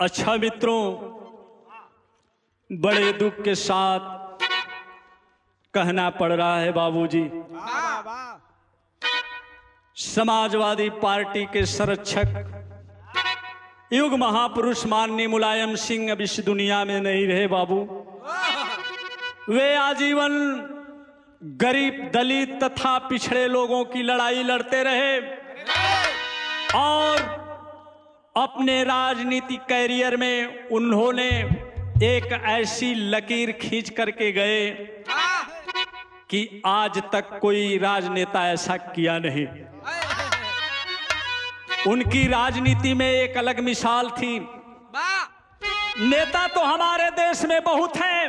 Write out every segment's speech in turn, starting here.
अच्छा मित्रों, बड़े दुख के साथ कहना पड़ रहा है बाबूजी, समाजवादी पार्टी के संरक्षक युग महापुरुष माननीय मुलायम सिंह अब इस दुनिया में नहीं रहे बाबू। वे आजीवन गरीब, दलित तथा पिछड़े लोगों की लड़ाई लड़ते रहे और अपने राजनीतिक कैरियर में उन्होंने एक ऐसी लकीर खींच करके गए कि आज तक कोई राजनेता ऐसा किया नहीं। उनकी राजनीति में एक अलग मिसाल थी। नेता तो हमारे देश में बहुत हैं,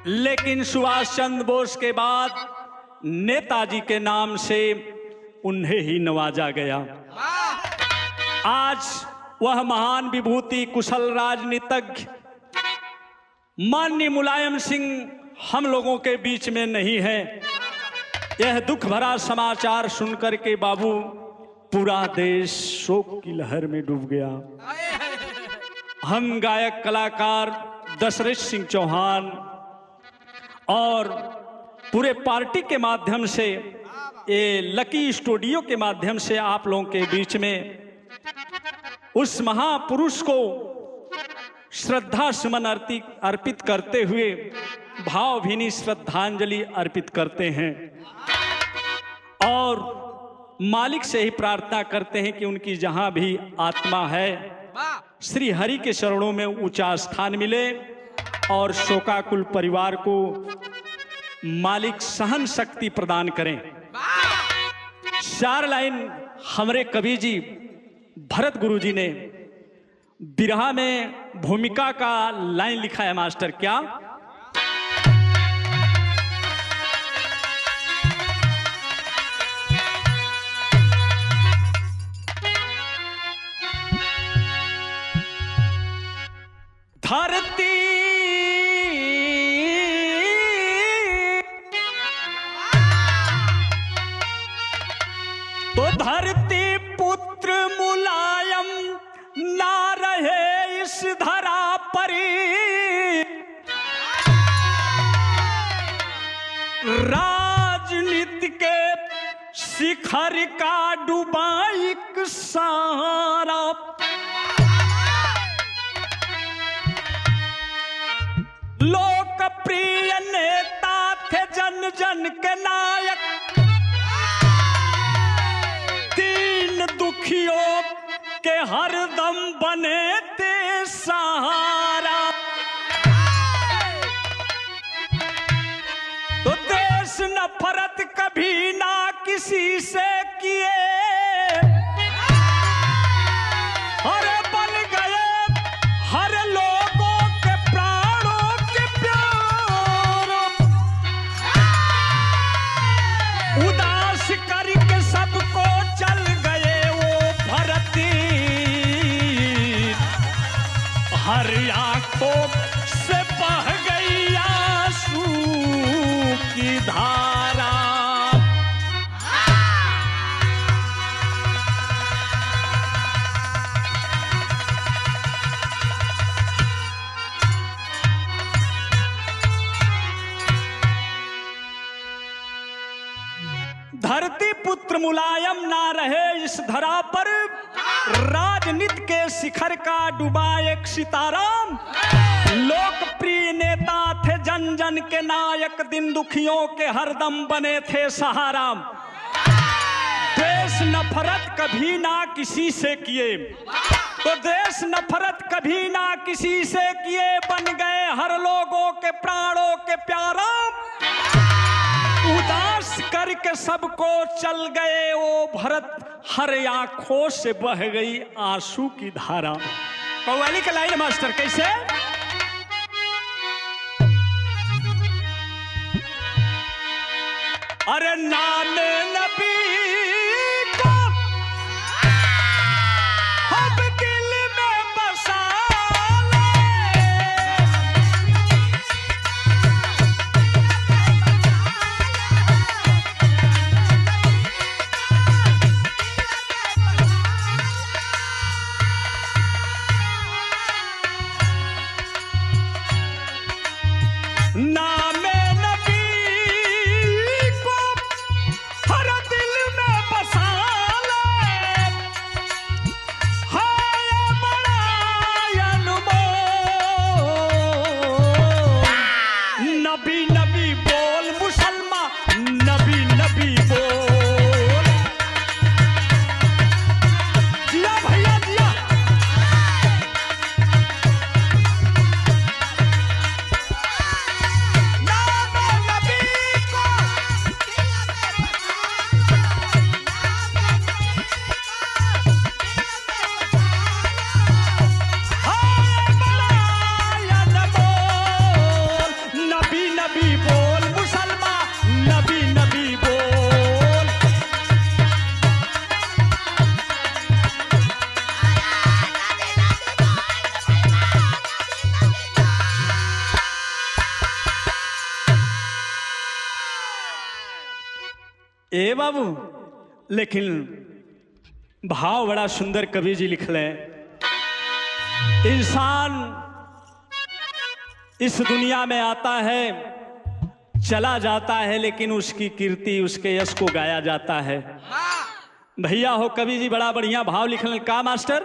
लेकिन सुभाष चंद्र बोस के बाद नेताजी के नाम से उन्हें ही नवाजा गया। आज वह महान विभूति, कुशल राजनीतिज्ञ माननीय मुलायम सिंह हम लोगों के बीच में नहीं है। यह दुख भरा समाचार सुनकर के बाबू पूरा देश शोक की लहर में डूब गया। हम गायक कलाकार दशरथ सिंह चौहान और पूरे पार्टी के माध्यम से, ये लकी स्टूडियो के माध्यम से आप लोगों के बीच में उस महापुरुष को श्रद्धा सुमन अर्पित करते हुए भावभीनी श्रद्धांजलि अर्पित करते हैं और मालिक से ही प्रार्थना करते हैं कि उनकी जहां भी आत्मा है श्री हरि के चरणों में ऊंचा स्थान मिले और शोकाकुल परिवार को मालिक सहन शक्ति प्रदान करें। 4 लाइन हमारे कवि जी भरत गुरु जी ने बिरहा में भूमिका का लाइन लिखा है मास्टर। क्या? धरती तो धरती पुत्र मुलायम ना रहे इस धरा पर, राजनीति के शिखर का डूबा एक सहारा। लोकप्रिय नेता थे जन जन के नायक, दीन दुखियों के हरदम बने थे सहारा। तो देश नफरत कभी ना किसी से किए, और बन गए हर लोगों के प्राणों के प्यार। उदास करके सबको चल गए वो भरती, हर आंखों से बह गई आंसू की धारा। धरती पुत्र मुलायम ना रहे इस धरा पर, राजनीति के शिखर का डूबा एक सितारा। लोकप्रिय नेता थे जन जन के नायक, दिन दुखियों के हरदम बने थे सहारा। देश नफरत कभी ना किसी से किए, तो देश नफरत कभी ना किसी से किए, बन गए हर लोगों के प्राणों के प्यारा। उदास करके सबको चल गए वो भरत, हर आंखों से बह गई आंसू की धारा। कव्वाली का लाइन मास्टर कैसे? अरे नामे नबी को अब दिल में बसा ले। ए बाबू, लेकिन भाव बड़ा सुंदर कवि जी लिखले। इंसान इस दुनिया में आता है, चला जाता है, लेकिन उसकी कीर्ति, उसके यश को गाया जाता है। भैया हो कवि जी बड़ा बढ़िया भाव लिखले। का मास्टर?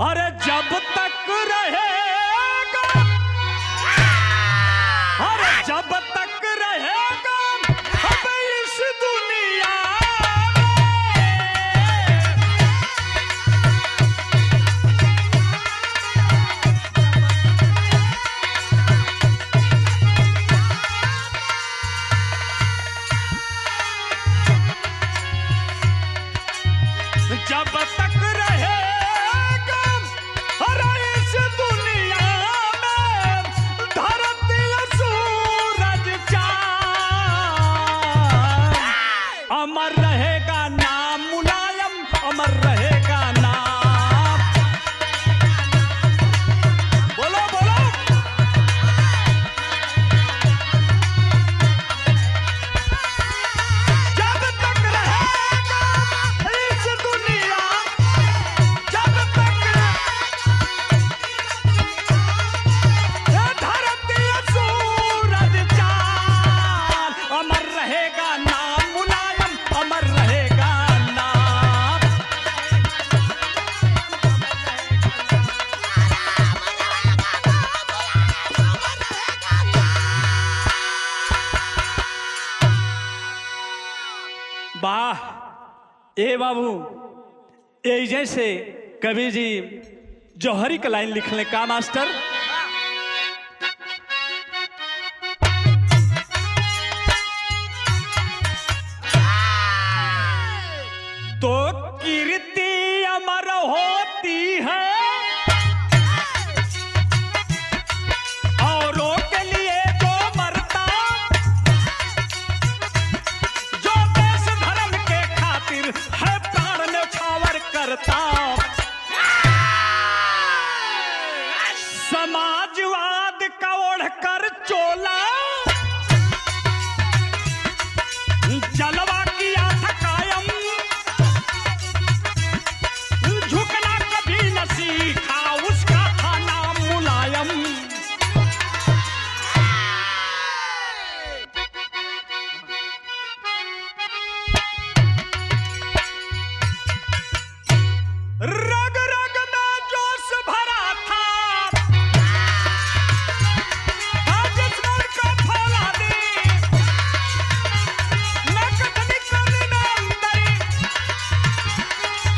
अरे जब तक रहेगा, अरे जब तक रहेगा अब इस दुनिया में, जब तक रहेगा अमर रहेगा नाम मुलायम, अमर रहेगा नाम। बोलो बोलो। जब तक रहेगा इस दुनिया, जब तक धरती सूरज चांद, अमर रहेगा नाम मुलायम, अमर रहेगा नाम। वाह ए बाबू, ए जैसे कवि जी जौहरी का लाइन लिख ले। का मास्टर? तो कीर्ति अमर होती है औरों के लिए जो मरता, जो देश धर्म के खातिर है प्राण न्यौछावर करता। समाजवाद का ओढ़कर चोला जलवा किया था कायम, झुकना कभी न सीखा, उसका था नाम मुलायम। रग रग में जोश भरा था, जिस्म का फौलादी, नकद निकलने में अंदरी,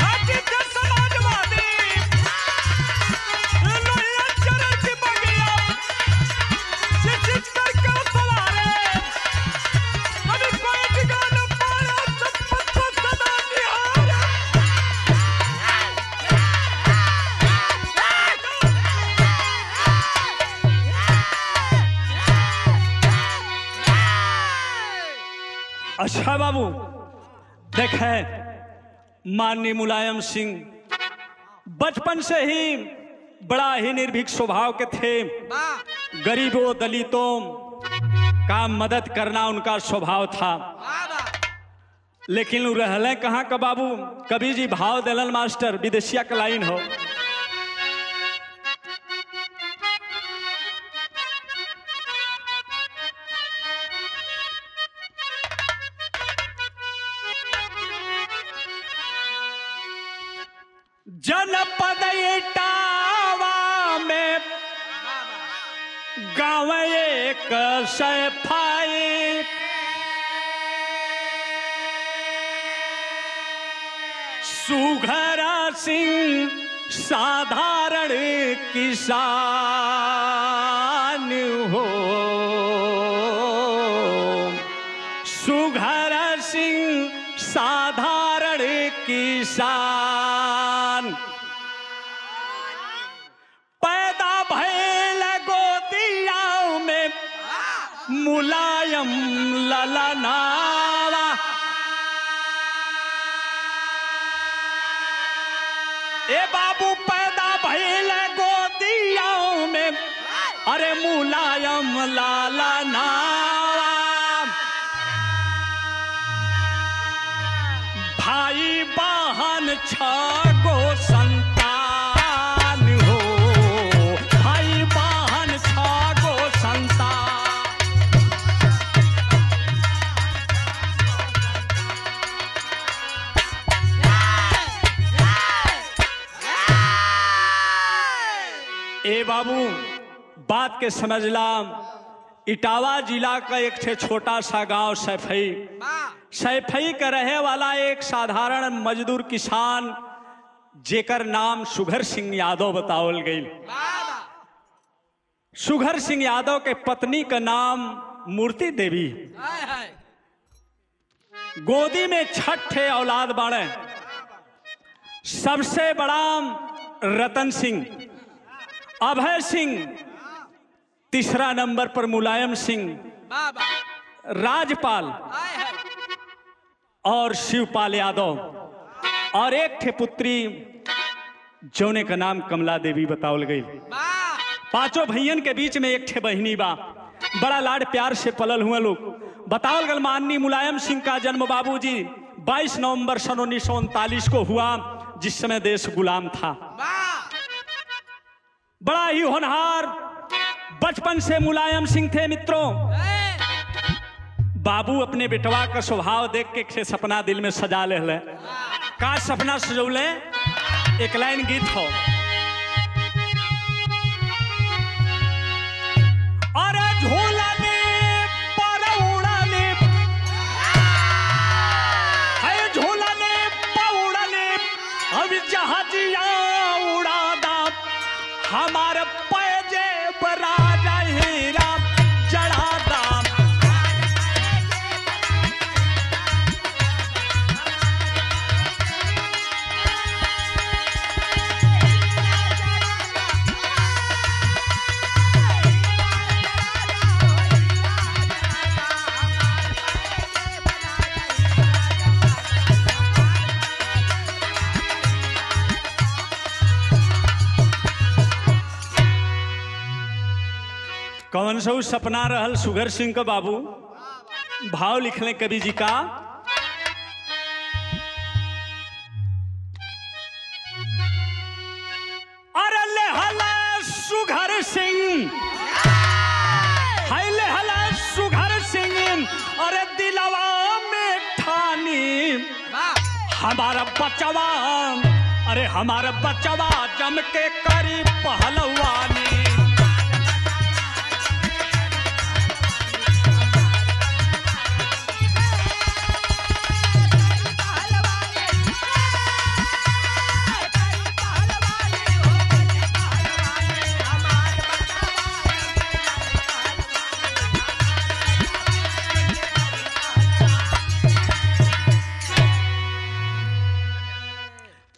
हकीक समाजवादी, लोहिया चरण की बगिया, शिक्षित करके सवारे, कभी कोई ठिकाना पाया, संपत को सदा निहारा। अच्छा बाबू, देखे माननीय मुलायम सिंह बचपन से ही बड़ा ही निर्भीक स्वभाव के थे। गरीबों दलितों का मदद करना उनका स्वभाव था। लेकिन वो रहले कहाँ का बाबू? कभी जी भाव दलन मास्टर, विदेशिया का लाइन हो। जनपद इटावा में गाँव एक सफाई, सुघर सिंह साधारण किसान हो, सुघर सिंह साधारण किसान, पैदा भैल गोदिया में मुलायम ललनावा। ए बाबू पैदा भैल गोदिया में अरे मुलायम लाला नाम, भाई बहन छगो संतान हो, भाई बहन छगो संतान। ए बाबू बात के समझला। इटावा जिला का एक ठे छोटा सा गांव सैफई, सैफई का रहे वाला एक साधारण मजदूर किसान जेकर नाम सुघर सिंह यादव बतावल गई। सुघर सिंह यादव के पत्नी का नाम मूर्ति देवी। गोदी में 6 ठे औलाद बाड़े। सबसे बड़ा रतन सिंह, अभय सिंह, तीसरा नंबर पर मुलायम सिंह, राजपाल और शिवपाल यादव, और एक ठे पुत्री जौने का नाम कमला देवी बतावल गई। 5 भैयन के बीच में एक ठे बहिनी बा। बड़ा लाड प्यार से पलल हुए लोग। बतावल गल माननीय मुलायम सिंह का जन्म बाबूजी 22 नवंबर सन 1939 को हुआ, जिस समय देश गुलाम था। बड़ा ही होनहार बचपन से मुलायम सिंह थे मित्रों। बाबू अपने बेटवा का स्वभाव देख के एक सपना दिल में सजा ले। का सपना सजौले? एक लाइन गीत हो। अरे झूलने पर उड़ने, है झूलने पर उड़ने, अब जहाजिया उड़ादा, हमारे पैजे पर राजा हीरा जड़ादा। कौन सा सपना रहल सुघर सिंह का बाबू? भाव लिखले कवि जी का। अरे लेहला सुघर सिंह, हाय लेहला सुघर सिंह, अरे दिलवा में ठानी, हमारा बचवा, अरे हमारा बचवा जम के करी पहलवानी।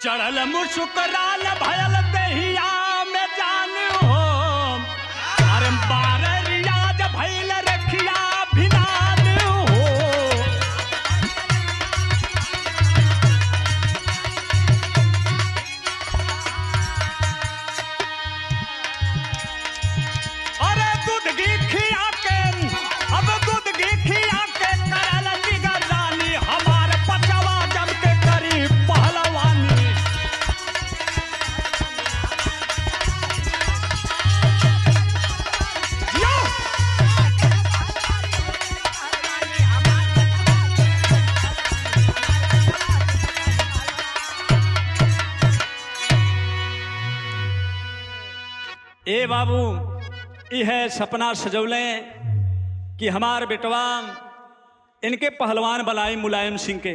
चढ़ल मुस्कुराल भयल दहिया में जान हो, अरे बारह रियाज भैल रखिया भिनान हो। अरे दूध घी खिया के, अब दूध घी खिया के करल निगरानी, हमार पचवा जम के करी पहलवानी। ए बाबू यह सपना सजौले कि हमार बेटवा इनके पहलवान बनाई मुलायम सिंह के।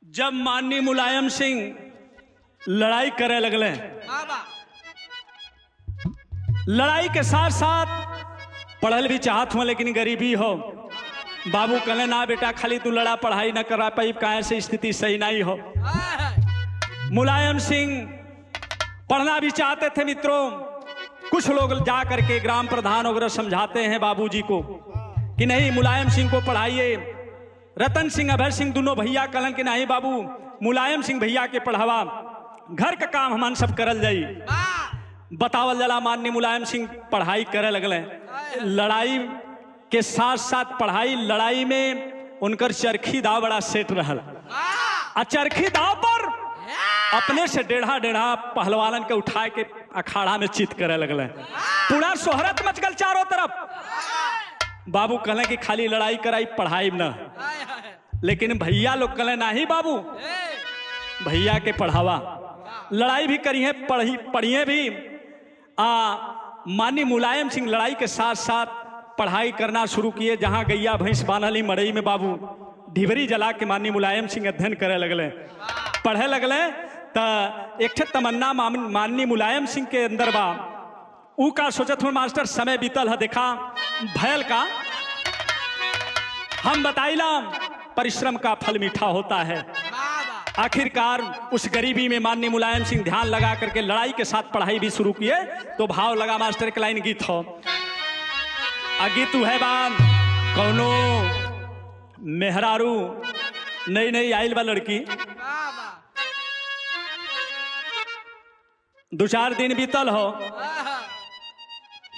जब माननीय मुलायम सिंह लड़ाई करे लगले, लड़ाई के साथ साथ पढ़ल भी चाहत हुआ लेकिन गरीबी हो। बाबू कहले ना बेटा, खाली तू लड़ा पढ़ाई न करा पाई, काहे से स्थिति सही नहीं हो। मुलायम सिंह पढ़ना भी चाहते थे मित्रों। कुछ लोग जा करके ग्राम प्रधान वगैरह समझाते हैं बाबूजी को कि नहीं मुलायम सिंह को पढ़ाइए। रतन सिंह अभय सिंह दोनों भैया कहलन कि नहीं बाबू, मुलायम सिंह भैया के पढ़ावा, घर का काम हम सब करल जाई। बतावल जला माननीय मुलायम सिंह पढ़ाई करे लगले। लड़ाई के साथ साथ पढ़ाई, लड़ाई में उनकर चरखी दाव बड़ा सेट रहल। चरखी दाव पर अपने से डेढ़ा डेढ़ा पहलवान के उठा के अखाड़ा में चित करे लगले। पूरा शोहरत मच गल चारों तरफ। बाबू कहले कि खाली लड़ाई कराई, पढ़ाई न। लेकिन भैया लोग कहले नहीं बाबू, भैया के पढ़ावा, लड़ाई भी करी है, पढ़िए भी। माननीय मुलायम सिंह लड़ाई के साथ साथ पढ़ाई करना शुरू किए। जहां गैया भैंस बानली मड़ई में बाबू ढिबरी जला के माननीय मुलायम सिंह अध्ययन करे लगले, पढ़े लगले। तो एक तमन्ना माननीय मुलायम सिंह के अंदर बा। ऊ का सोचत हूँ मास्टर, समय बीतल है, देखा भयल का। हम बताइला परिश्रम का फल मीठा होता है। आखिरकार उस गरीबी में माननीय मुलायम सिंह ध्यान लगा करके लड़ाई के साथ पढ़ाई भी शुरू किए। तो भाव लगा मास्टर के लाइन गीत हो, गीत है बान कौनो मेहरारू नई नई आइल बा लड़की, 2-4 दिन बीतल हो,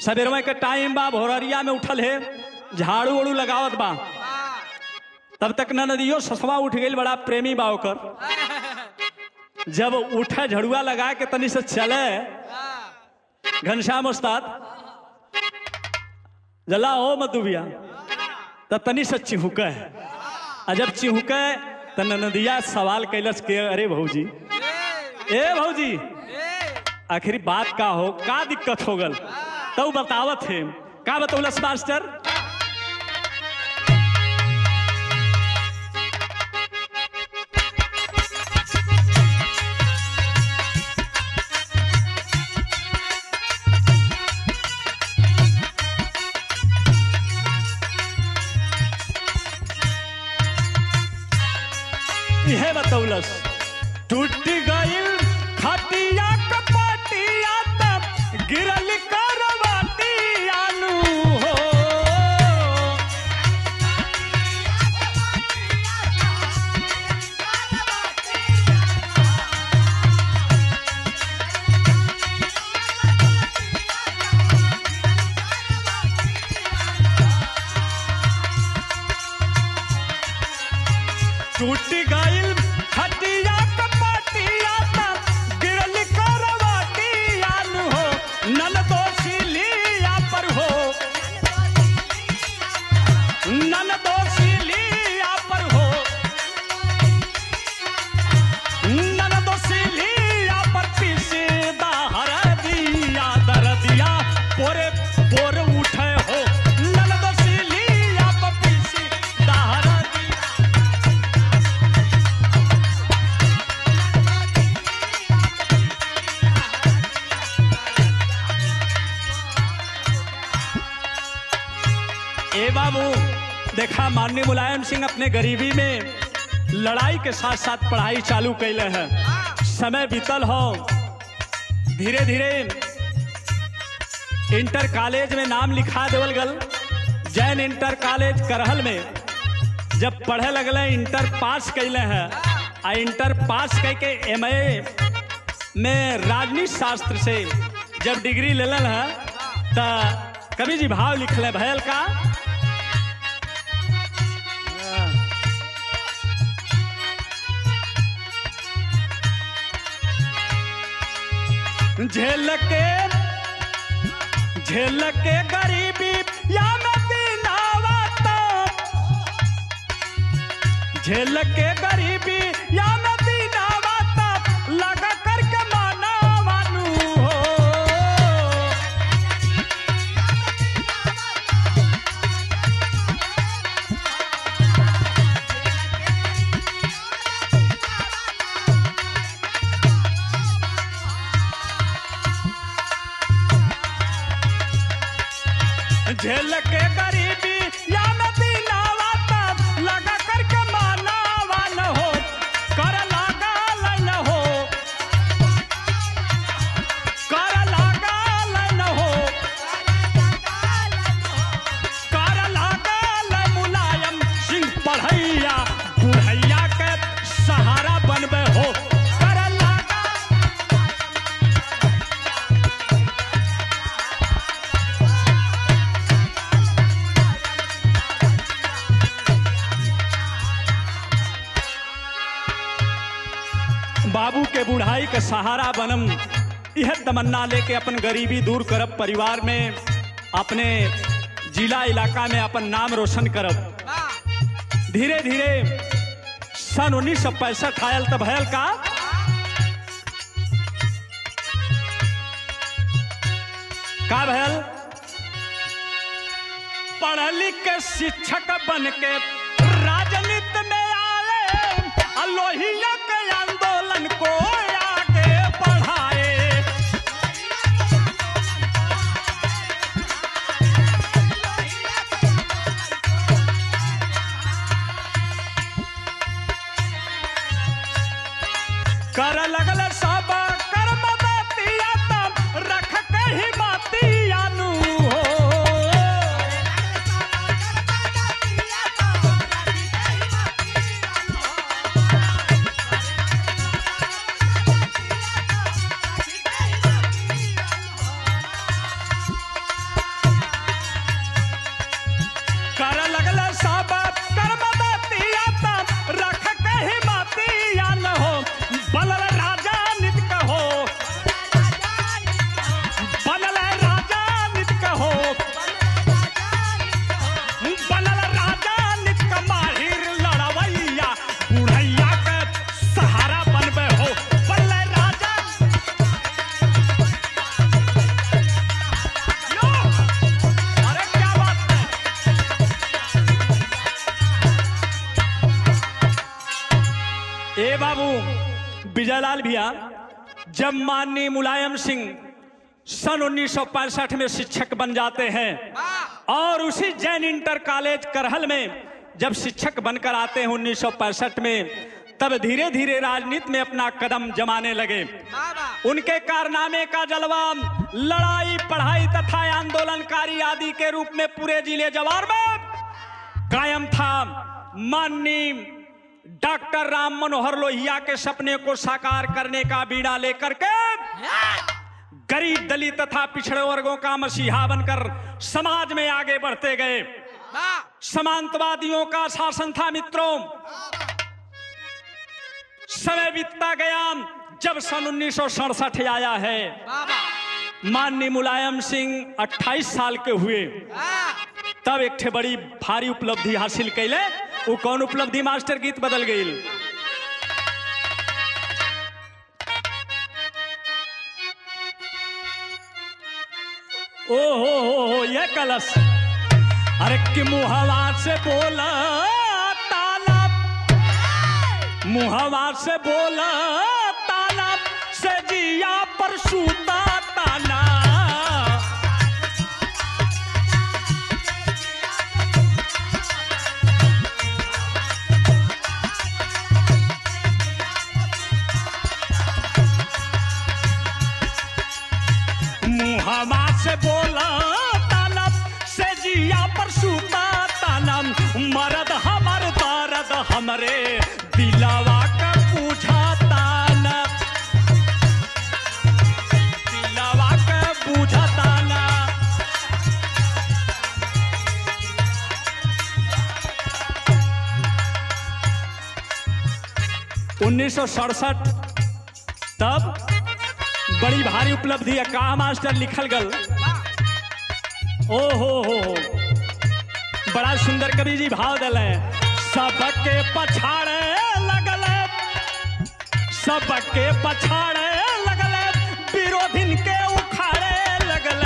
सवेरवा के टाइम बा, भोररिया में उठल है, झाड़ू उड़ू लगावत बा। तब तक न नदियो ससवा उठ गई, बड़ा प्रेमी बा ओकर। जब उठे झड़ुआ लगा के तनी से चले घनश्याम उस्ताद जला हो मधुबिया, तब तनी से चिहुके। जब चिहुके तो नदिया सवाल कैलस के अरे भौजी, ए भौजी आखिरी बात का हो, का दिक्कत हो गल? तो बतावत है, का बतौलस मास्टर? यह बतौलस, टूट गइल खटिया कपाटिया तब गिरल करवाटिया नु हो। टूट गइल खटिया कपाटिया तब गिरल करवाटिया नु हो। नन दोषी लिया पर हो, नन दोषी लिया पर हो, नन दोषी लिया पर पीसे दाहर दिया दर दिया पोरे पोर उठे हो। नन दोषी लिया पर पीसे दाहर ए बाबू देखा, माननीय मुलायम सिंह अपने गरीबी में लड़ाई के साथ साथ पढ़ाई चालू कैले हैं। समय बीतल हो, धीरे धीरे इंटर कॉलेज में नाम लिखा देवल गल। जैन इंटर कॉलेज करहल में जब पढ़े लगले, इंटर पास कैले हैं। इंटर पास करके MA में राजनीति शास्त्र से जब डिग्री ले लें है, तो कवि जी भाव लिखले भयल का, झेल के गरीबी या मदीनावा, झेल के गरीबी या मदीनावा लगा करके माना वानू हो। झेल के गरीबी या मदीनावा तब लगा करके मानावा न हो, कर लगा न हो, कर लगा न हो, कर लगा मुलायम सिंह पढ़ैया बुढ़ैया के सहारा बनबे हो। कर लगा के बुढ़ाई के सहारा बनम, यह तमन्ना लेके अपन गरीबी दूर करब, परिवार में अपने जिला इलाका में अपन नाम रोशन करब। धीरे धीरे सन 1965 आयल तब भयल का भयल, पढ़ लिख के शिक्षक बन के राजनीति में आए, लोहिया के आंदोलन को आगे बढ़ाए। कर लगल सब कर्म बतिया तब रख के ही बतिया नू हो। कर लगल सब कर्म बतिया तब रख के ही बतिया न हो। बनल राजा नित कहो, बनल राजा नित कहो, बनल राजा नित का माहिर लड़वैया, बुढ़ैया के सहारा बनबे हो। बनल राजा यो, अरे क्या बात है। ए बाबू विजयलाल भैया, जब माननीय मुलायम सिंह सन 1965 में शिक्षक बन जाते हैं और उसी जैन इंटर कॉलेज करहल में जब शिक्षक बनकर आते हैं 1965 में, तब धीरे धीरे राजनीति में अपना कदम जमाने लगे। उनके कारनामे का जलवा लड़ाई, पढ़ाई तथा आंदोलनकारी आदि के रूप में पूरे जिले जवार में कायम था। माननीय डॉक्टर राम मनोहर लोहिया के सपने को साकार करने का बीड़ा लेकर के गरीब, दलित तथा पिछड़े वर्गों का मसीहा बनकर समाज में आगे बढ़ते गए। समांतवादियों का शासन था मित्रों। समय बीतता गया, जब सन 1967 आया है, माननीय मुलायम सिंह 28 साल के हुए, तब एक ठे बड़ी भारी उपलब्धि हासिल कैले। वो कौन उपलब्धि मास्टर, गीत बदल गई। ओ हो ये कलश, अरे कि मुहवा से बोला ताला, मुहवा से बोला ताला, से जिया पर सूता ताला। मुहवा से बोला तानम, से जिया पर सूता तानम, मरद हमर दर्द हमरे दिलवा का पूछा तानम, दिलवा का पूछा तानम। 1967 तब बड़ी भारी उपलब्धि है। कहा मास्टर लिखल गल, ओ हो, बड़ा सुंदर कवि जी भाव दल है। सबके पछाड़े लगल, सबके पछाड़े लगल, विरोधिन के उखाड़े लगल।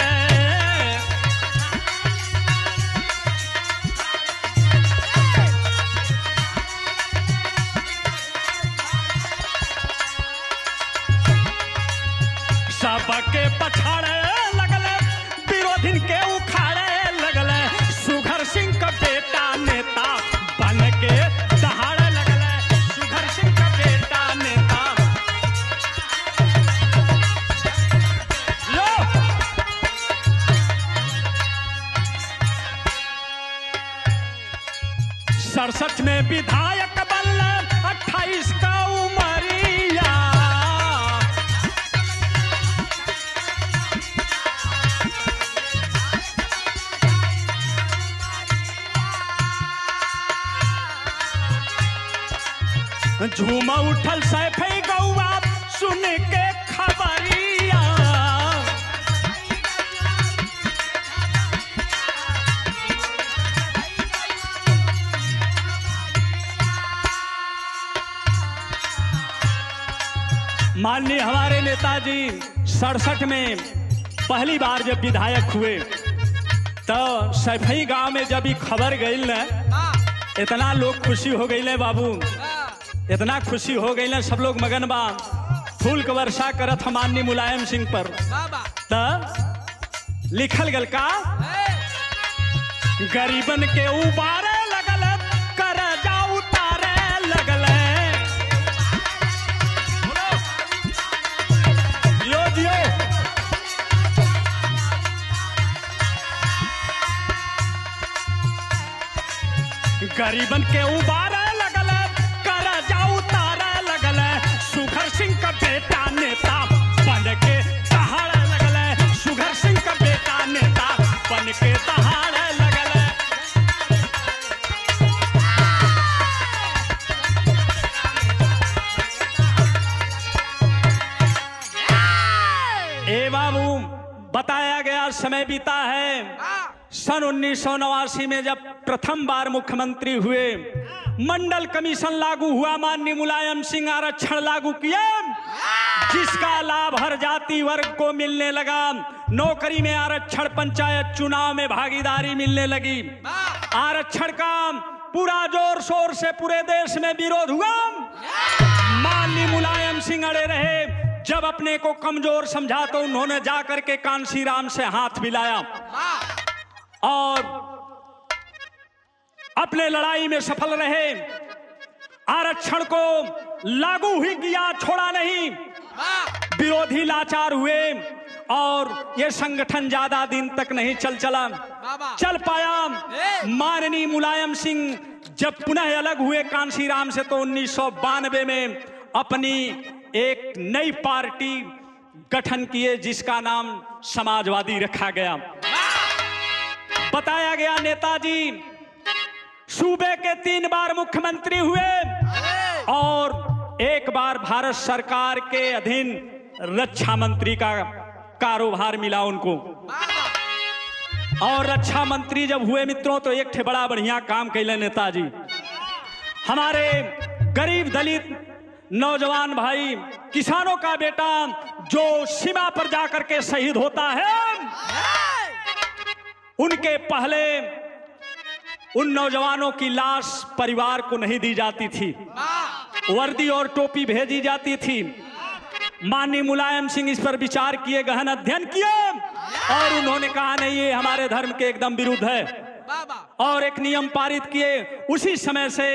सबके पछाड़े लगल, विरोधिन के उखाड़े लगल। सुघर सिंह का बेटा नेता बन के दहाड़े लगल, सुघर सिंह का बेटा नेता। लो 67 में विधायक बनल, 28 का उमरिया। झूम उठल सैफे गौआ, सुन के खबरिया। माननीय हमारे नेताजी 67 में पहली बार जब विधायक हुए तो सैफई गांव में जब ये खबर गई न, इतना लोग खुशी हो गई ले बाबू, इतना खुशी हो गई ले, सब लोग मगन बा, फूल का वर्षा करत माननीय मुलायम सिंह पर। तो लिखल गल का, गरीबन के उबारे लगल, करजा उतारे लगल। जियो जियो। गरीबन के उबारे लगल, करजा उतारे लगल। सुघर सिंह का बेटा नेता बन के दहाड़े लगल। सुघर सिंह का बेटा नेता बन के दहाड़े लगल। ए बाबू, बताया गया समय बीता है। सन 1989 में जब प्रथम बार मुख्यमंत्री हुए, मंडल कमीशन लागू हुआ, माननीय मुलायम सिंह आरक्षण लागू किए, जिसका लाभ हर जाति वर्ग को मिलने लगा। नौकरी में आरक्षण, पंचायत चुनाव में भागीदारी मिलने लगी। आरक्षण का पूरा जोर शोर से पूरे देश में विरोध हुआ। माननीय मुलायम सिंह अड़े रहे। जब अपने को कमजोर समझा तो उन्होंने जाकर के कांशी राम से हाथ मिलाया और अपने लड़ाई में सफल रहे। आरक्षण को लागू ही किया, छोड़ा नहीं। विरोधी लाचार हुए और यह संगठन ज्यादा दिन तक नहीं चल पाया। माननीय मुलायम सिंह जब पुनः अलग हुए कांशी राम से तो 1992 में अपनी एक नई पार्टी गठन किए, जिसका नाम समाजवादी रखा गया। बताया गया नेताजी सूबे के 3 बार मुख्यमंत्री हुए और एक बार भारत सरकार के अधीन रक्षा मंत्री का कारोबार मिला उनको। और रक्षा मंत्री जब हुए मित्रों तो एक ठे बड़ा बढ़िया काम कैले नेताजी। हमारे गरीब दलित नौजवान भाई, किसानों का बेटा जो सीमा पर जाकर के शहीद होता है, उनके पहले उन नौजवानों की लाश परिवार को नहीं दी जाती थी, वर्दी और टोपी भेजी जाती थी। माननीय मुलायम सिंह इस पर विचार किए, गहन अध्ययन किए और उन्होंने कहा नहीं, ये हमारे धर्म के एकदम विरुद्ध है और एक नियम पारित किए। उसी समय से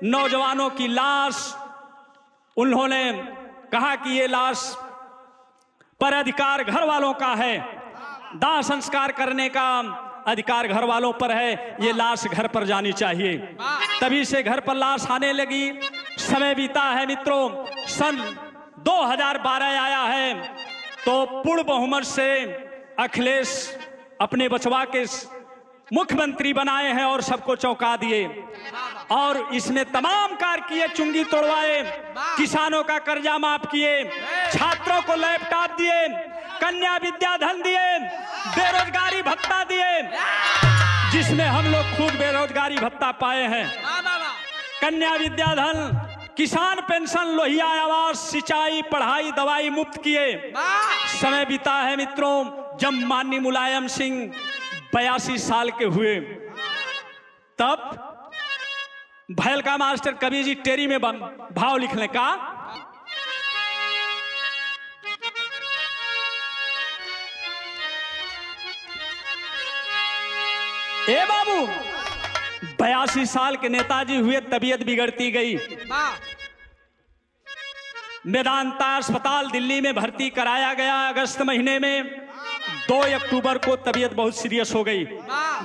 नौजवानों की लाश, उन्होंने कहा कि ये लाश पर अधिकार घर वालों का है, दाह संस्कार करने का अधिकार घर वालों पर है, ये लाश घर पर जानी चाहिए। तभी से घर पर लाश आने लगी। समय बीता है मित्रों, सन 2012 आया है तो पूर्ण बहुमत से अखिलेश अपने बचवा के मुख्यमंत्री बनाए हैं और सबको चौंका दिए और इसमें तमाम कार्य किए, चुंगी तोड़वाए, किसानों का कर्जा माफ किए, छात्रों को लैपटॉप दिए, कन्या विद्याधन दिए, बेरोजगारी भत्ता दिए, जिसमें हम लोग खुद बेरोजगारी भत्ता पाए हैं। कन्या विद्याधन, किसान पेंशन, लोहिया आवास, सिंचाई, पढ़ाई, दवाई मुफ्त किए। समय बीता है मित्रों, जब माननीय मुलायम सिंह 82 साल के हुए तब भैल का मास्टर कवि जी टेरी में भाव लिखने का, ए बाबू 82 साल के नेताजी हुए, तबीयत बिगड़ती गई। मेदांता अस्पताल दिल्ली में भर्ती कराया गया। अगस्त महीने में 2 अक्टूबर को तबीयत बहुत सीरियस हो गई।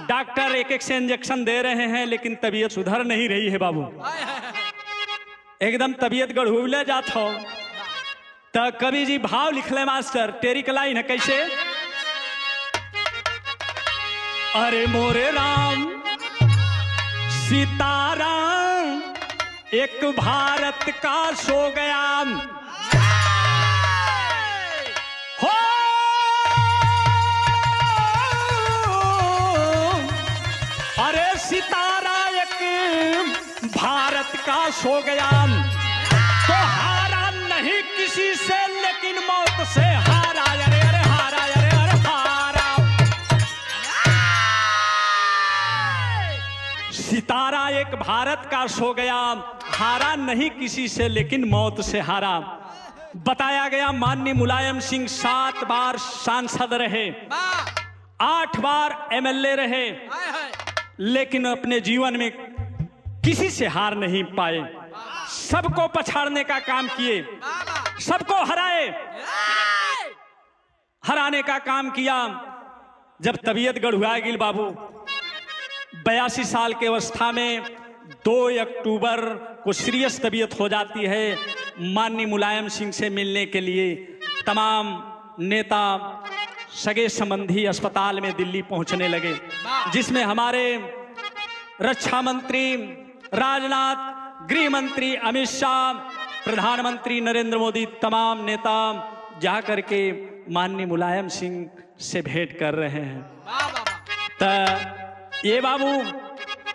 डॉक्टर एक से इंजेक्शन दे रहे हैं लेकिन तबीयत सुधर नहीं रही है बाबू, एकदम तबीयत गड़हुले जात हो। तो कवि जी भाव लिखले मास्टर, टेरी का लाइन है कैसे, अरे मोरे राम सीताराम एक भारत का सो गया, पास हो गया, तो हारा नहीं किसी से लेकिन मौत से हारा। अरे अरे हारा, अरे अरे हारा। सितारा एक भारत का सो गया, हारा नहीं किसी से लेकिन मौत से हारा। बताया गया माननीय मुलायम सिंह 7 बार सांसद रहे, 8 बार एमएलए रहे, लेकिन अपने जीवन में किसी से हार नहीं पाए। सबको पछाड़ने का काम किए, सबको हराने का काम किया। जब तबीयत गढ़ुआ गिल बाबू 82 साल के अवस्था में 2 अक्टूबर को सीरियस तबीयत हो जाती है। माननीय मुलायम सिंह से मिलने के लिए तमाम नेता सगे संबंधी अस्पताल में दिल्ली पहुंचने लगे, जिसमें हमारे रक्षा मंत्री राजनाथ, गृह मंत्री अमित शाह, प्रधानमंत्री नरेंद्र मोदी, तमाम नेता जाकर के माननीय मुलायम सिंह से भेंट कर रहे हैं। तो ये बाबू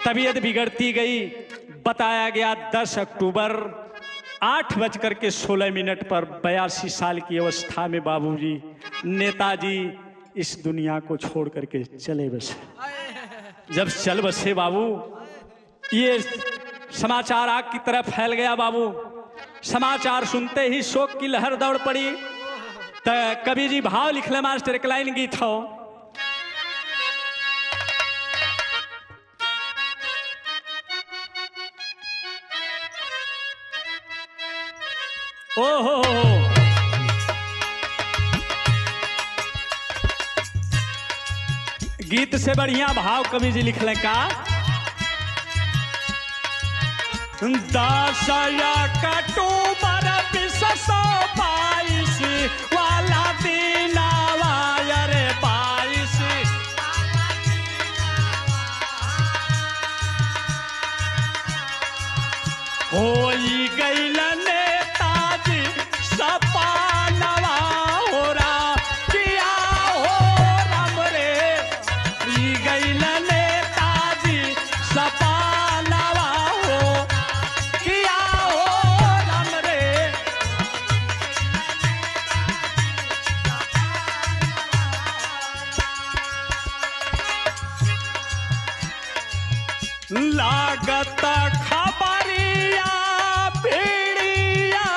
तबीयत बिगड़ती गई। बताया गया 10 अक्टूबर 8:16 पर 82 साल की अवस्था में बाबूजी नेताजी इस दुनिया को छोड़ करके चले बसे। जब चल बसे बाबू, ये समाचार आग की तरह फैल गया बाबू। समाचार सुनते ही शोक की लहर दौड़ पड़ी। तो कवि जी भाव लिखले मास्टर, एक लाइन गीत हो। ओहो गीत से बढ़िया भाव कवि जी लिखले का। 10 अक्टूबर 2022 वाला दिन आया रे 22। होई गईल नेताजी सपनवा हो रहा किया हो राम रे। ई गईल नेताजी सपनवा हो किया हो राम रे। लागत खबरिया पीड़िया,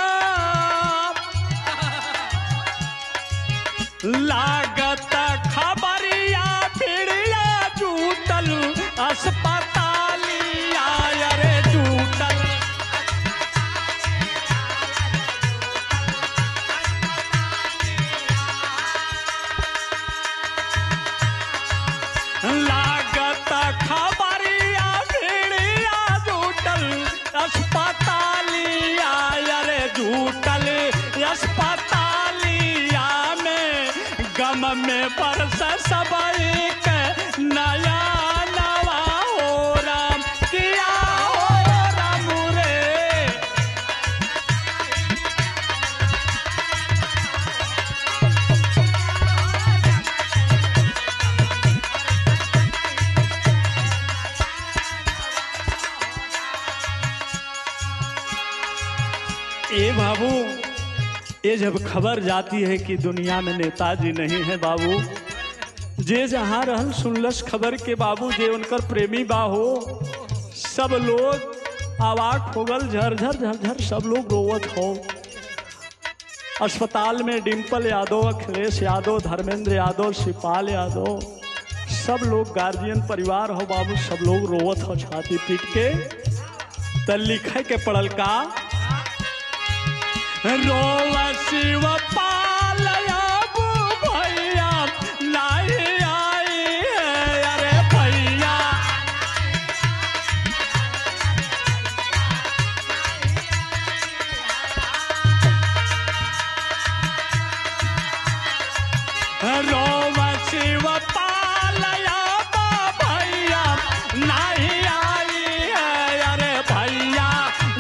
लागत खबरिया पीड़िया जूटल अस्पतालिया रे जूटल। लागत खबरिया पीड़िया जूटल अस्पतालिया रे जूटल अस्पतालिया में। गम में बरस सबई के नया नवा हो राम किया हो राम रे। ए बाबू, ये जब खबर जाती है कि दुनिया में नेताजी नहीं है बाबू, जे जहाँ रहल सुनलस खबर के बाबू, जे उनकर प्रेमी बा हो, सब लोग अवाक हो गल, झरझर झरझर सब लोग रोवत हो। अस्पताल में डिम्पल यादव, अखिलेश यादव, धर्मेंद्र यादव, शिवपाल यादव, सब लोग गार्जियन परिवार हो बाबू, सब लोग रोवत हो छाती पीट के। त लिखे के पड़ल का। रोवा शिवपाल याबू भैया नहीं आई है अरे भैया। रोवा शिवपाल याबू भैया नहीं आई है अरे भैया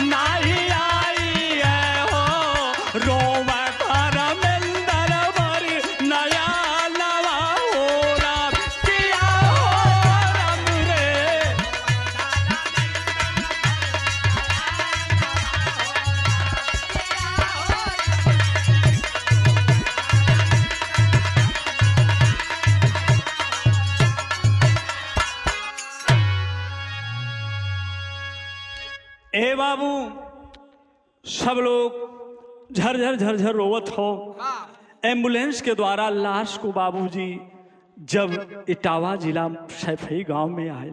नहीं आई है हो। रोवा घर में ए बाबू सब लोग झरझर झरझर रोवत हो। एम्बुलेंस के द्वारा लाश को बाबूजी जब इटावा जिला सैफई गांव में आए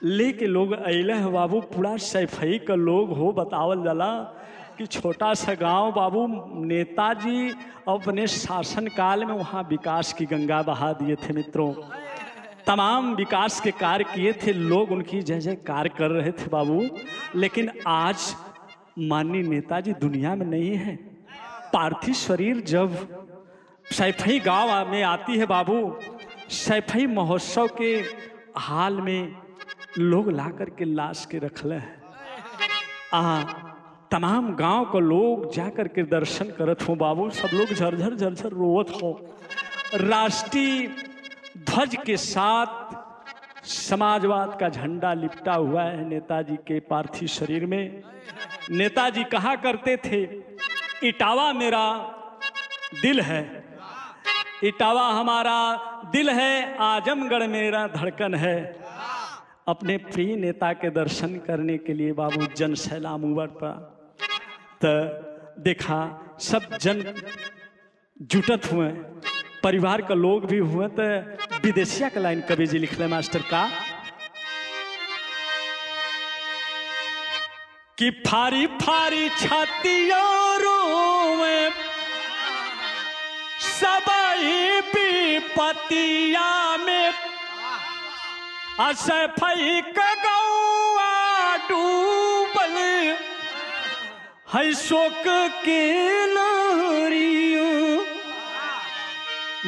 लेके लोग अले है बाबू, पूरा सैफई का लोग हो बतावल जाला कि छोटा सा गांव बाबू, नेताजी अपने शासन काल में वहाँ विकास की गंगा बहा दिए थे मित्रों, तमाम विकास के कार्य किए थे, लोग उनकी जय जयकार कर रहे थे बाबू। लेकिन आज माननीय नेताजी दुनिया में नहीं है। पार्थिव शरीर जब सैफई गांव में आती है बाबू, सैफई महोत्सव के हाल में लोग ला करके लाश के रखले है। तमाम गांव को लोग जाकर के दर्शन करत हो बाबू, सब लोग झरझर झरझर रोवत हो। राष्ट्रीय ध्वज के साथ समाजवाद का झंडा लिपटा हुआ है नेताजी के पार्थिव शरीर में। नेताजी कहा करते थे, इटावा मेरा दिल है, इटावा हमारा दिल है, आजमगढ़ मेरा धड़कन है। अपने प्रिय नेता के दर्शन करने के लिए बाबू जन सैलाब उमड़ पड़ा। तो देखा सब जन जुटत हुए, परिवार का लोग भी हुए। तो विदेशिया का लाइन कवि जी लिखले मास्टर का कि फारी फारी छातियों में सबई विपतिया में असफई का गौआ डूबल है शोक के लहरियों।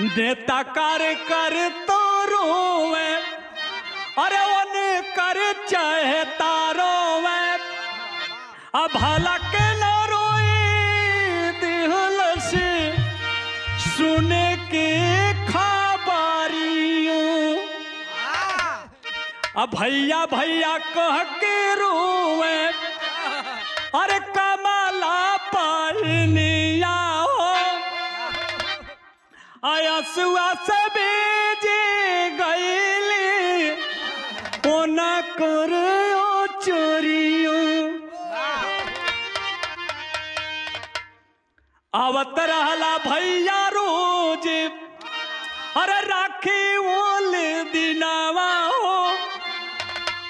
नेता कार्य कर तो रोवे, अरे वन कर चाहे तारोवे, अब भला के न रोई दिल से सुने के खबरियों। अब भैया भैया कह के रोवे, अरे कमला पहनिया हो, आया सुआ से बेजे गईली ओ न करो चोरियों। आवत रहला भैया रोज, अरे राखी ओल दिनावा हो,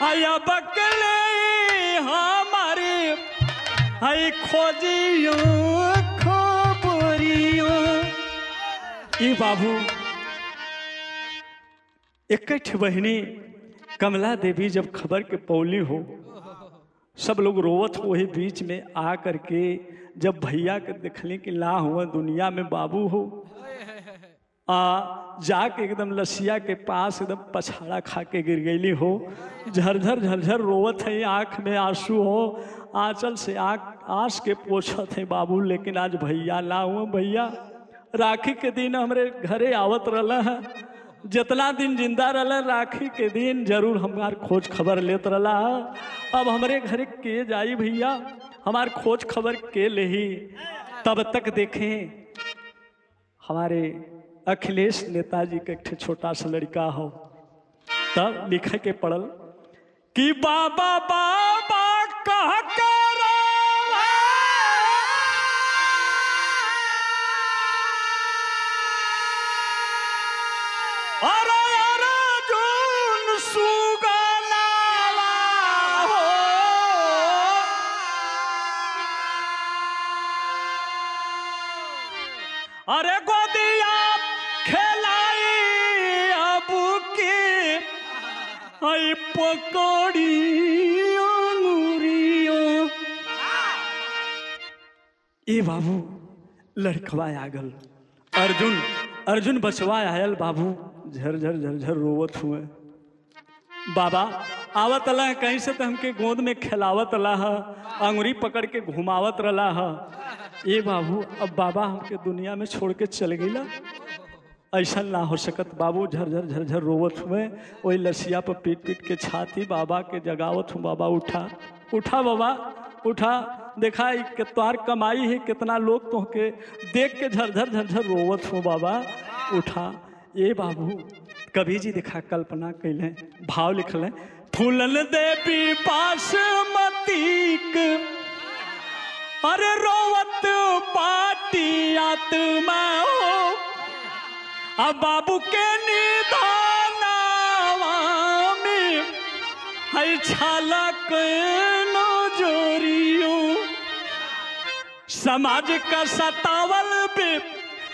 आया बकले हमारे आई खोजियो खबरियो। ई बाबू एक बहनी कमला देवी जब खबर के पौली हो, सब लोग रोवत हो। वही बीच में आ करके जब भैया के देखने की ला हुआ दुनिया में बाबू हो, जाके एकदम लसिया के पास एकदम पछाड़ा खा के गिर गईली हो। झरझर झरझर रोवत है, आँख में आंसू हो, आंचल से आंस के पोछत है बाबू। लेकिन आज भैया ला हुआ, भैया राखी के दिन हमरे घरे आवत रहा है, जितना दिन जिंदा रहा राखी के दिन जरूर हमार खोज खबर लेत रहा है। अब हमरे घरे के जाई भैया, हमार खोज खबर के ले ही। तब तक देखें हमारे अखिलेश नेताजी के एक छोटा सा लड़का हो, तब लिखे के पड़ल कि बाबा बाबा कह करो, अरे अर्जुन सुगना हो, अरे गोदिया खेलाई अब के आई पकड़ी अंगुरियों। ए बाबू लड़कवा आगल, अर्जुन बचवा आयल बाबू, झरझर झरझर रोवत हुए। बाबा आवत अला कहीं से तो हमके गोद में खिलावत रहा, अंगुरी पकड़ के घुमावत रहा। ये बाबू अब बाबा हमके दुनिया में छोड़ के चल गईला, ऐसा ना हो सकत बाबू। झरझर झरझर रोवत हुए, वही लसिया पर पीट पीट के छाती बाबा के जगावत हूँ। बाबा उठा उठा बाबा उठा, देखा कि तोहार कमाई है, कितना लोग तुहके देख के झरझर झरझर रोवत हूँ। बाबा उठा। ये बाबू कवि जी दिखा कल्पना कैले भाव लिखल है फूलन देवी बासमतीक अरे रोवत पाटी आत्मा हो अब बाबू के निदानावा में है छालक नो जोरियो समाज का सतावल पे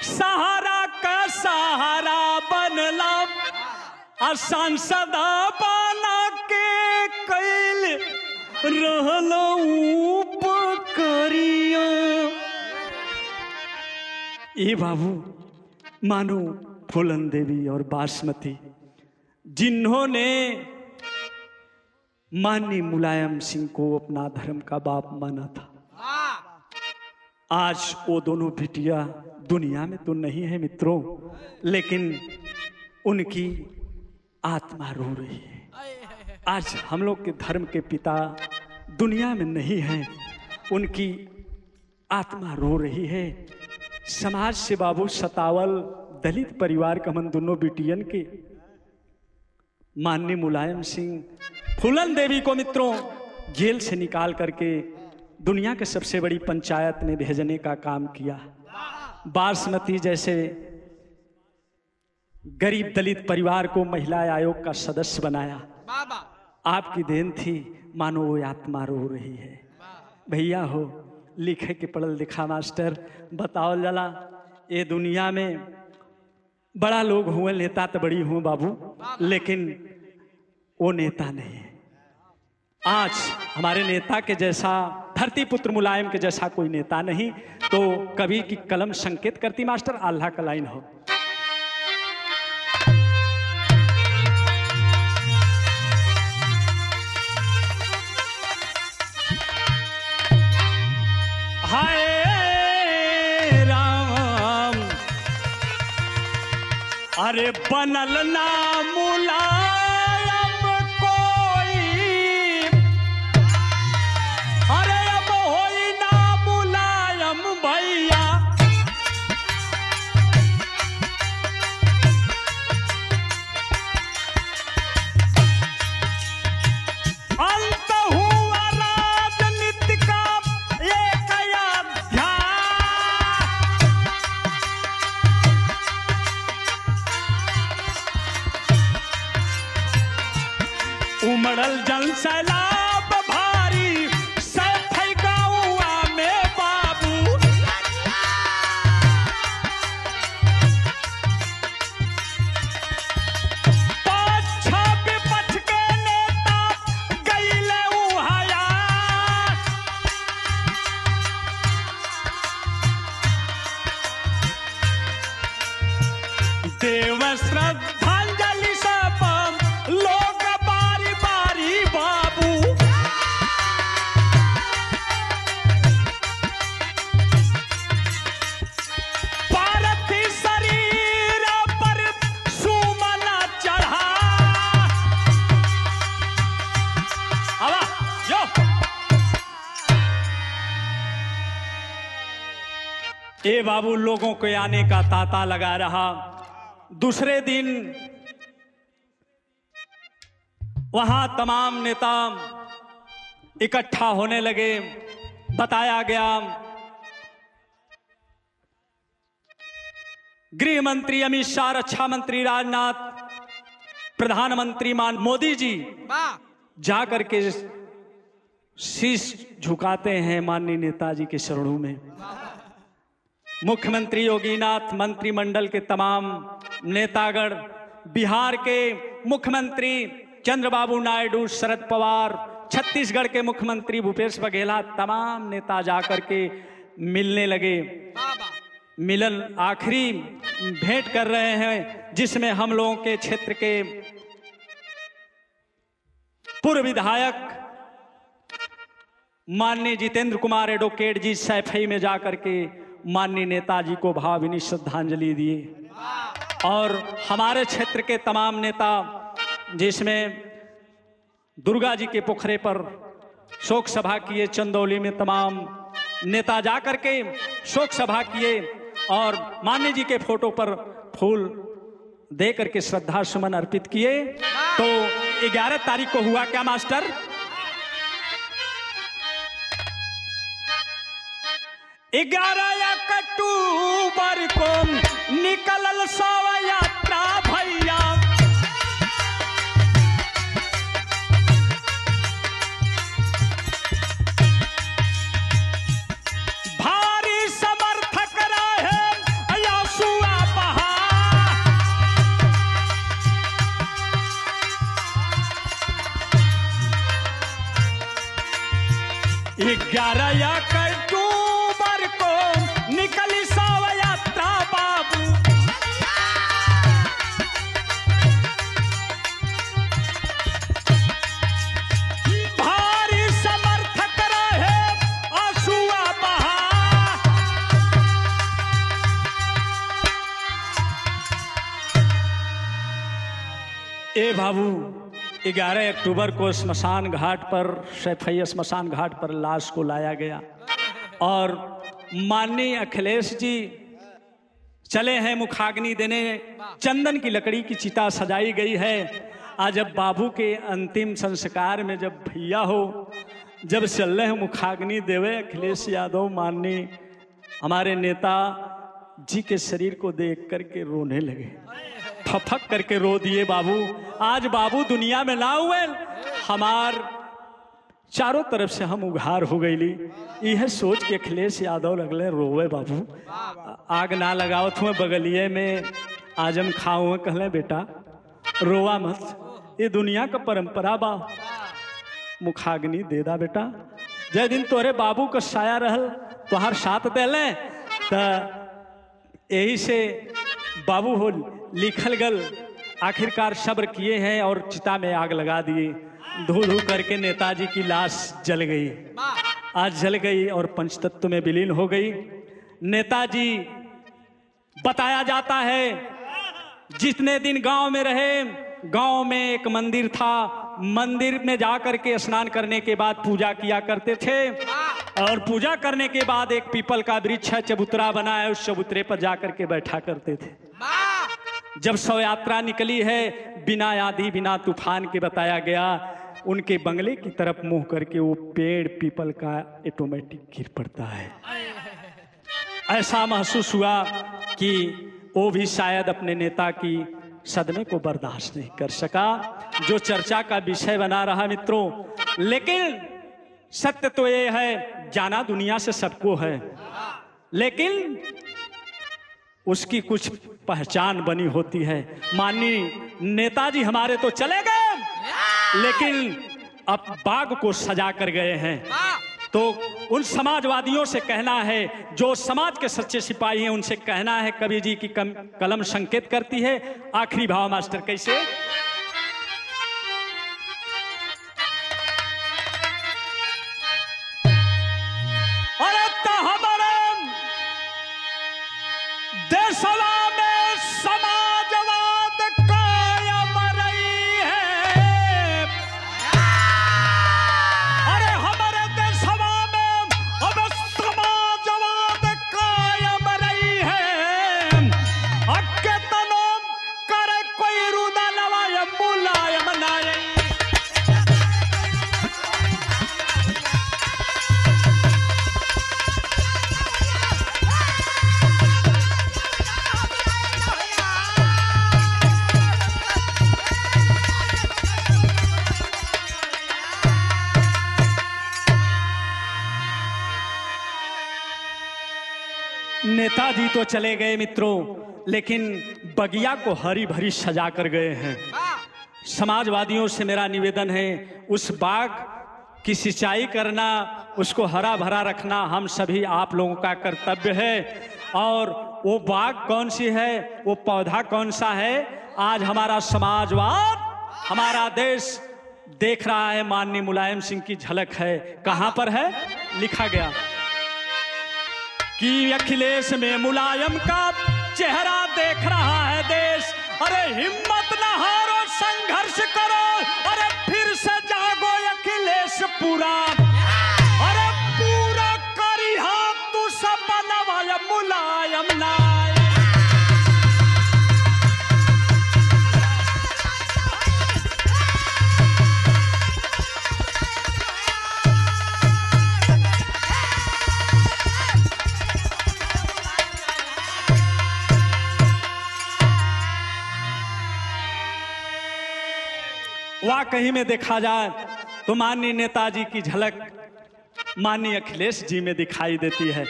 सहारा का सहारा बनला और सांसद बना के कैल रहलो उपकरिया। ये बाबू मानो फूलन देवी और बासमती जिन्होंने माननीय मुलायम सिंह को अपना धर्म का बाप माना था, आज वो दोनों बिटिया दुनिया में तो नहीं है मित्रों, लेकिन उनकी आत्मा रो रही है। आज हम लोग के धर्म के पिता दुनिया में नहीं है, उनकी आत्मा रो रही है। समाज से बाबू सतावल दलित परिवार का मन दोनों बिटियन के माननीय मुलायम सिंह फूलन देवी को मित्रों जेल से निकाल करके दुनिया के सबसे बड़ी पंचायत में भेजने का काम किया। बासमती जैसे गरीब दलित परिवार को महिला आयोग का सदस्य बनाया। आपकी देन थी, मानो वो आत्मा रो रही है। भैया हो लिखे के पढ़ल लिखा मास्टर बताओ जला ये दुनिया में बड़ा लोग हुए, नेता तो बड़ी हुए बाबू, लेकिन वो नेता नहीं है। आज हमारे नेता के जैसा धरती पुत्र मुलायम के जैसा कोई नेता नहीं, तो कवि की कलम संकेत करती मास्टर आल्हा का लाइन हो। हाय राम अरे बनल ना मुलायम कोई, अरे अब होई ना मुलायम भैया, अंत हुआ राजनीति का एक अध्याय, उमड़ल जन सैलाब भारी सफै गौआ में बाबू, पक्ष विपक्ष के नेता गइले उहाया, देव श्रद्धांजलि सब लोग बारी बारी बाबू, पार्थिव शरीर पर सुमन चढ़ा। आवा जो ए बाबू लोगों के आने का तांता लगा रहा। दूसरे दिन वहां तमाम नेता इकट्ठा होने लगे। बताया गया गृह मंत्री अमित शाह, रक्षा मंत्री राजनाथ, प्रधानमंत्री मान मोदी जी जाकर के शीश झुकाते हैं माननीय नेताजी के चरणों में। मुख्यमंत्री योगीनाथ, मंत्रिमंडल के तमाम नेतागण, बिहार के मुख्यमंत्री चंद्रबाबू नायडू, शरद पवार, छत्तीसगढ़ के मुख्यमंत्री भूपेश बघेल, तमाम नेता जाकर के मिलने लगे। मिलन आखिरी भेंट कर रहे हैं, जिसमें हम लोगों के क्षेत्र के पूर्व विधायक माननीय जितेंद्र कुमार एडवोकेट जी सैफई में जाकर के माननीय नेताजी को भावभीनी श्रद्धांजलि दिए। और हमारे क्षेत्र के तमाम नेता, जिसमें दुर्गा जी के पोखरे पर शोक सभा किए, चंदौली में तमाम नेता जाकर के शोक सभा किए और माननीय जी के फोटो पर फूल दे करके श्रद्धा सुमन अर्पित किए। तो 11 तारीख को हुआ क्या मास्टर? 11 अक्टूबर को निकलल शोभा यात्रा भैया, भारी समर्थक रहे यशुआ बहार। 11 अक्टूबर को निकली शोभा यात्रा बाबू, भारी समर्थक रहे यशुआ बहार। ए बाबू 11 अक्टूबर को स्मशान घाट पर, सैफई स्मशान घाट पर लाश को लाया गया और माननीय अखिलेश जी चले हैं मुखाग्नि देने। चंदन की लकड़ी की चिता सजाई गई है। आज जब बाबू के अंतिम संस्कार में जब भैया हो, जब चल रहे हैं मुखाग्नि देवे, अखिलेश यादव माननीय हमारे नेता जी के शरीर को देख करके रोने लगे, फफक करके रो दिए बाबू। आज बाबू दुनिया में ना हुए, हमार चारों तरफ से हम उघार हो गईली। यह सोच के अखिलेश यादव लगले रोवे बाबू। आग ना लगाओ तुम्हें बगलिए में आजम खाओ, कहले बेटा रोवा मत, ये दुनिया का परंपरा बा, मुखाग्नि दे दा बेटा। जय दिन तोरे बाबू का साया रहल तुहार साथ देले, तो यही से बाबू हो लिखल गल। आखिरकार सब्र किए हैं और चिता में आग लगा दिए। धू धू करके नेताजी की लाश जल गई, आज जल गई और पंचतत्व में विलीन हो गई। नेताजी बताया जाता है जितने दिन गांव में रहे, गांव में एक मंदिर था, मंदिर में जाकर के स्नान करने के बाद पूजा किया करते थे और पूजा करने के बाद एक पीपल का वृक्ष है, चबूतरा बना है, उस चबूतरे पर जाकर के बैठा करते थे। जब शव यात्रा निकली है बिना आंधी बिना तूफान के, बताया गया उनके बंगले की तरफ मुंह करके वो पेड़ पीपल का ऑटोमेटिक गिर पड़ता है। ऐसा महसूस हुआ कि वो भी शायद अपने नेता की सदमे को बर्दाश्त नहीं कर सका, जो चर्चा का विषय बना रहा मित्रों। लेकिन सत्य तो ये है, जाना दुनिया से सबको है, लेकिन उसकी कुछ पहचान बनी होती है। माननीय नेताजी हमारे तो चले गए, लेकिन अब बाग को सजा कर गए हैं। तो उन समाजवादियों से कहना है, जो समाज के सच्चे सिपाही हैं, उनसे कहना है, कवि जी की कलम संकेत करती है। आखिरी भाव मास्टर कैसे? अरे तो हमारे देशवा में समाजवाद कायम रही है। अरे हमारे देशवा में अब समाजवाद कायम रही है। अक्के तनो करे कोई रुदा नवाय मुलायम नाय। नेताजी तो चले गए मित्रों, लेकिन बगिया को हरी भरी सजा कर गए हैं। समाजवादियों से मेरा निवेदन है, उस बाग की सिंचाई करना, उसको हरा भरा रखना हम सभी आप लोगों का कर्तव्य है। और वो बाग कौन सी है, वो पौधा कौन सा है, आज हमारा समाजवाद, हमारा देश देख रहा है। माननीय मुलायम सिंह की झलक है, कहां पर है? लिखा गया कि अखिलेश में मुलायम का चेहरा देख रहा है देश। अरे हिम्मत न हारो, संघर्ष करो, अरे फिर से जागो अखिलेश पूरा। अरे पूरा करी हाथ तू सपना वाला मुलायम नाय। वाकई में देखा जाए तो माननीय नेताजी की झलक माननीय अखिलेश जी में दिखाई देती है।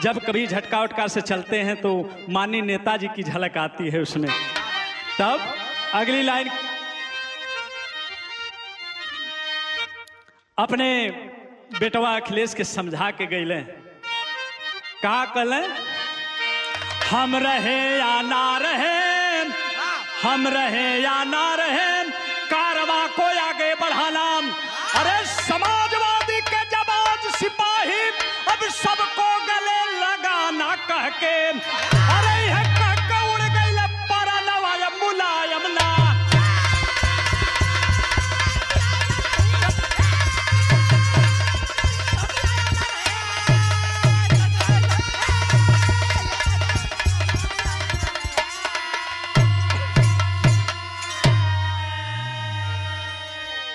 जब कभी झटका उटका से चलते हैं तो माननीय नेताजी की झलक आती है उसमें। तब अगली लाइन अपने बेटवा अखिलेश के समझा के गईले, कहा कल हम रहे या ना रहे, हम रहे या ना रहे, कारवां को आगे बढ़ाना। अरे समाजवादी के जब आज सिपाही अब सबको गले लगाना कह के, अरे यह कह के उड़ गई पारा नवाया मुलायम ना।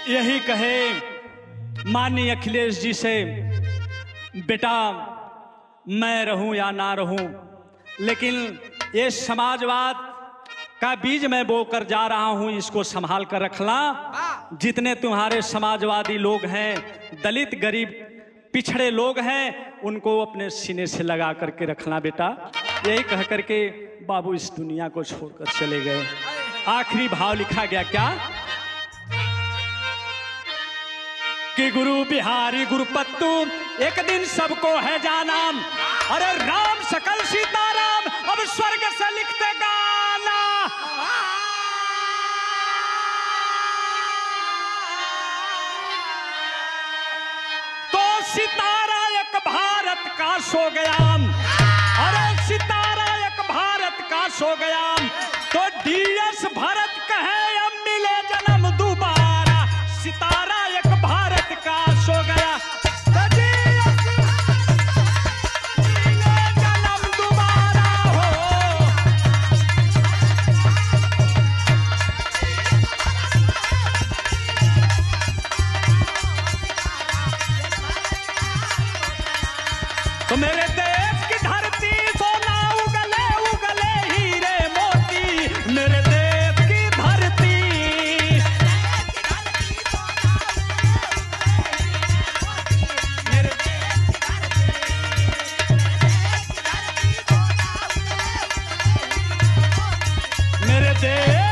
यही कहे माननीय अखिलेश जी से, बेटा मैं रहूं या ना रहूं, लेकिन ये समाजवाद का बीज मैं बोकर जा रहा हूं, इसको संभाल कर रखना। जितने तुम्हारे समाजवादी लोग हैं, दलित गरीब पिछड़े लोग हैं, उनको अपने सीने से लगा करके रखना बेटा। यही कह करके बाबू इस दुनिया को छोड़कर चले गए। आखिरी भाव लिखा गया क्या कि गुरु बिहारी गुरुपत्तू एक दिन सबको है जाना। अरे राम सकल सीताराम अब स्वर्ग से लिखते गाना। तो सितारा एक भारत का सो गया, अरे सितारा एक भारत का सो गया। तो डीएस भरत कहे अब मिले जन्म दोबारा, सितारा एक भारत का सो गया। मिले जन्म दोबारा हो। तो मेरे देश की धरती सोना उगले उगले हीरे मोती, मेरे देश की धरती। मेरे देश